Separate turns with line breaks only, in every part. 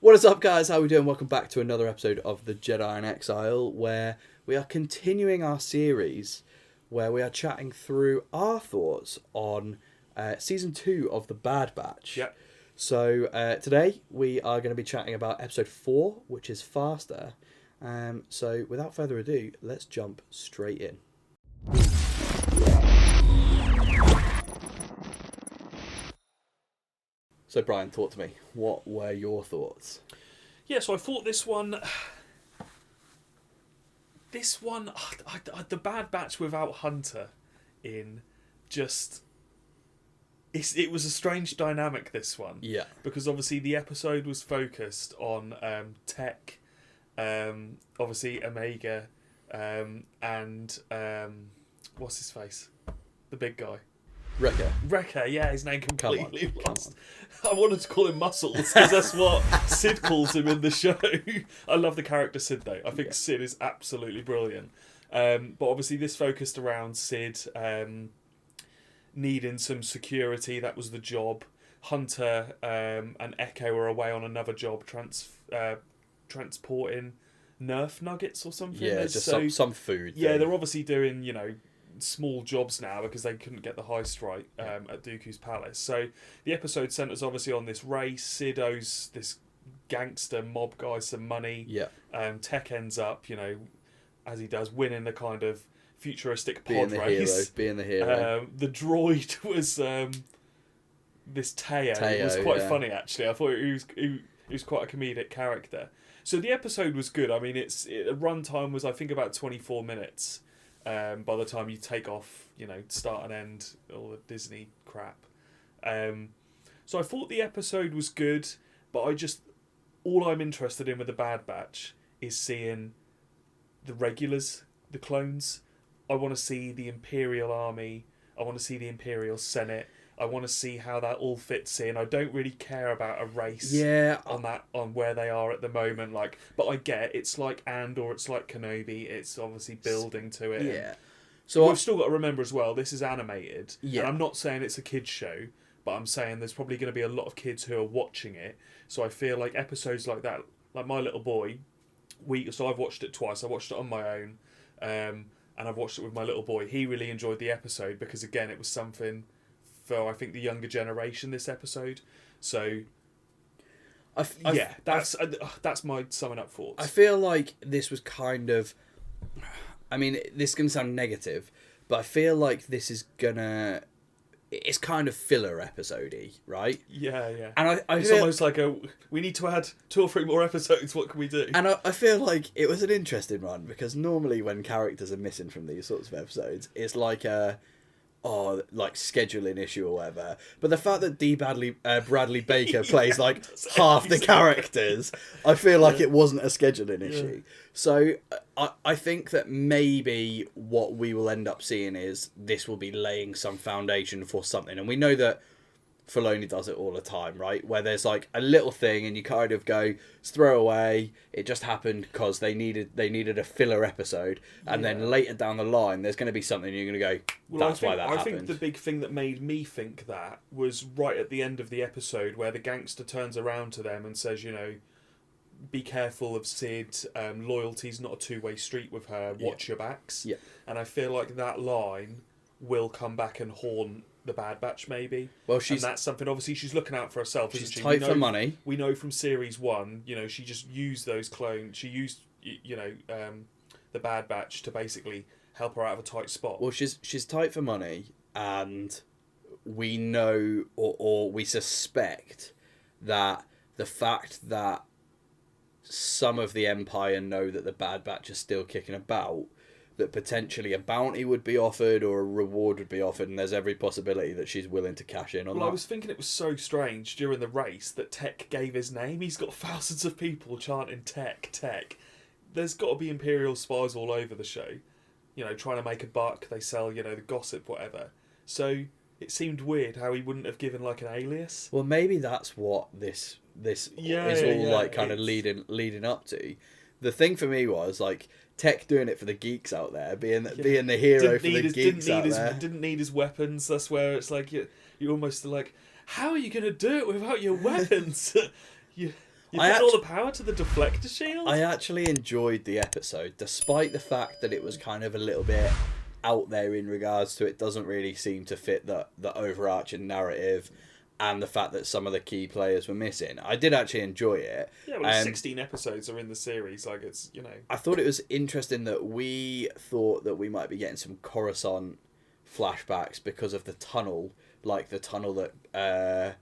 What is up, guys? How are we doing? Welcome back to another episode of the Jedi In Exile, where we are continuing our series where we are chatting through our thoughts on Season 2 of The Bad Batch.
Yep.
So today we are going to be chatting about Episode 4, which is Faster. So without further ado, let's jump straight in. So Brian, talk to me. What were your thoughts?
Yeah, so I thought this one, The Bad Batch without Hunter in, just, it was a strange dynamic, this one.
Yeah.
Because obviously the episode was focused on Tech, obviously Omega, and what's his face? The big guy.
Wrecker.
Yeah, his name completely
Come
lost. I wanted to call him Muscles because that's what Sid calls him in the show. I love the character Sid though. I think Sid is absolutely brilliant. But obviously this focused around Sid needing some security. That was the job. Hunter and Echo were away on another job, transporting Nerf nuggets or something.
Yeah, just some food.
Yeah,
thing.
they're obviously doing, small jobs now because they couldn't get the heist right at Dooku's palace. So the episode centers obviously on this race. Sid owes this gangster mob guy some money.
Yeah.
Tech ends up, as he does, winning the kind of futuristic pod race.
Being the hero.
The droid was this Teo. It was quite funny actually. I thought he was quite a comedic character. So the episode was good. I mean, the runtime was I think about 24 minutes. By the time you take off, start and end all the Disney crap. So I thought the episode was good, but all I'm interested in with the Bad Batch is seeing the regulars, the clones. I want to see the Imperial Army. I want to see the Imperial Senate. I want to see how that all fits in. I don't really care about a race on where they are at the moment. But I get it's like Andor, it's like Kenobi. It's obviously building to it.
Yeah. So
we've still got to remember as well, this is animated.
Yeah.
And I'm not saying it's a kids show, but I'm saying there's probably going to be a lot of kids who are watching it. So I feel like episodes like that, like my little boy, so I've watched it twice. I watched it on my own, and I've watched it with my little boy. He really enjoyed the episode because again, it was something for I think the younger generation this episode. So that's my summing up thoughts.
I feel like this was kind of, I mean, this can sound negative, but I feel like this is it's kind of filler episode-y, right?
Yeah.
And
it's almost like we need to add 2 or 3 more episodes, what can we do?
And I feel like it was an interesting one, because normally when characters are missing from these sorts of episodes, it's like scheduling issue or whatever. But the fact that Bradley Baker plays half the characters, I feel like it wasn't a scheduling issue. So I think that maybe what we will end up seeing is this will be laying some foundation for something. And we know that Filoni does it all the time, right? Where there's a little thing and you kind of go, it's throwaway. It just happened because they needed a filler episode, and then later down the line there's going to be something you're going to go, that's why that happened.
I think the big thing that made me think that was right at the end of the episode where the gangster turns around to them and says, be careful of Sid. Loyalty's not a two-way street with her. Watch your backs.
Yeah.
And I feel like that line will come back and haunt the Bad Batch, maybe.
Well,
and that's something. Obviously, she's looking out for herself.
She's
isn't she?
tight for money.
We know from series 1. She just used those clones. She used, the Bad Batch to basically help her out of a tight spot.
Well, she's tight for money, and we know or we suspect that the fact that some of the Empire know that the Bad Batch is still kicking about, that potentially a bounty would be offered or a reward would be offered, and there's every possibility that she's willing to cash in on that.
I was thinking it was so strange during the race that Tech gave his name. He's got thousands of people chanting Tech. There's got to be Imperial spies all over the show, trying to make a buck. They sell, the gossip, whatever. So it seemed weird how he wouldn't have given an alias.
Well, maybe that's what this is all kind of leading up to. The thing for me was Tech doing it for the geeks out there, being the hero for the geeks out there.
Didn't need his weapons. That's where it's you almost how are you going to do it without your weapons? You put all the power to the deflector shield?
I actually enjoyed the episode, despite the fact that it was kind of a little bit out there in regards to it doesn't really seem to fit the overarching narrative and the fact that some of the key players were missing. I did actually enjoy it.
Yeah, well, 16 episodes are in the series, like it's, you know...
I thought it was interesting that we thought that we might be getting some Coruscant flashbacks because of the tunnel, like the tunnel that...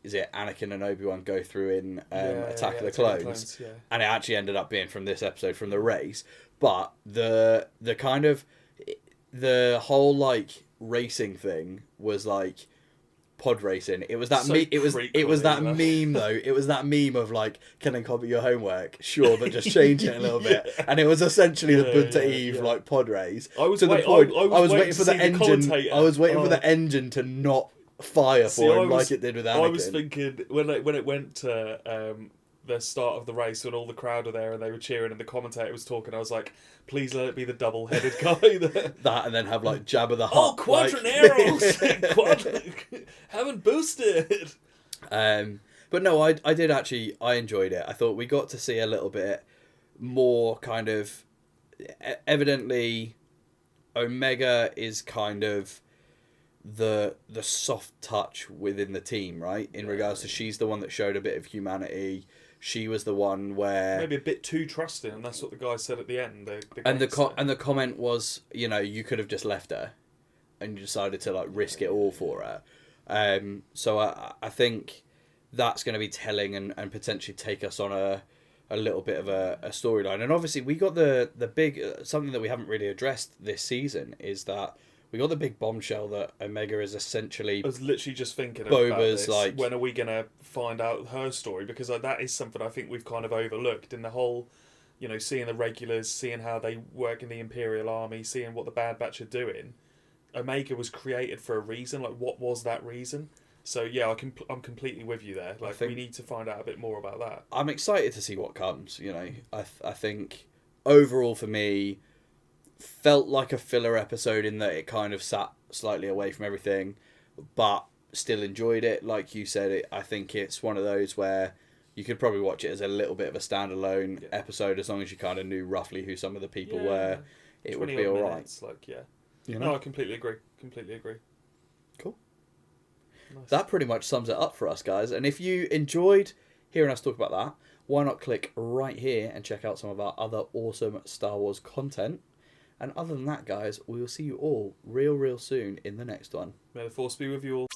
is it Anakin and Obi-Wan go through in Attack of the Clones?
Yeah.
And it actually ended up being from this episode, from the race. But the kind of... The whole, like, racing thing was, like... Podracing. It was that it was that meme though. It was that meme of like, can I copy your homework? Sure, but just change it a little bit. And it was essentially the Bunta Eve like pod race.
I was
waiting for the engine. I was waiting for the engine to not fire for him like it did with Anakin.
I was thinking when it went to the start of the race when all the crowd were there and they were cheering and the commentator was talking, I was like, please let it be the double-headed guy.
That and then have like Jabba the Hutt.
Oh, Quadraneros! Haven't boosted.
But no, I did actually, I enjoyed it. I thought we got to see a little bit more kind of, evidently, Omega is kind of the soft touch within the team, right? In regards to she's the one that showed a bit of humanity. She was the one where
maybe a bit too trusting, and that's what the guy said at the end.
The comment was, you know, you could have just left her, and you decided to like risk it all for her. So I think that's going to be telling and potentially take us on a little bit of a storyline. And obviously we got the big something that we haven't really addressed this season is that we got the big bombshell that Omega is essentially...
I was literally just thinking
Boba's
about this.
like...
When are we going to find out her story? Because that is something I think we've kind of overlooked in the whole, you know, seeing the regulars, seeing how they work in the Imperial Army, seeing what the Bad Batch are doing. Omega was created for a reason. Like, what was that reason? So, yeah, I'm completely with you there. Like, we need to find out a bit more about that.
I'm excited to see what comes, you know. I think, overall for me... felt like a filler episode in that it kind of sat slightly away from everything, but still enjoyed it. Like you said, I think it's one of those where you could probably watch it as a little bit of a standalone episode as long as you kind of knew roughly who some of the people were. It would be all right.
Like,
you know?
No, I completely agree.
Cool.
Nice.
That pretty much sums it up for us, guys. And if you enjoyed hearing us talk about that, why not click right here and check out some of our other awesome Star Wars content. And other than that, guys, we will see you all real soon in the next one.
May the Force be with you all.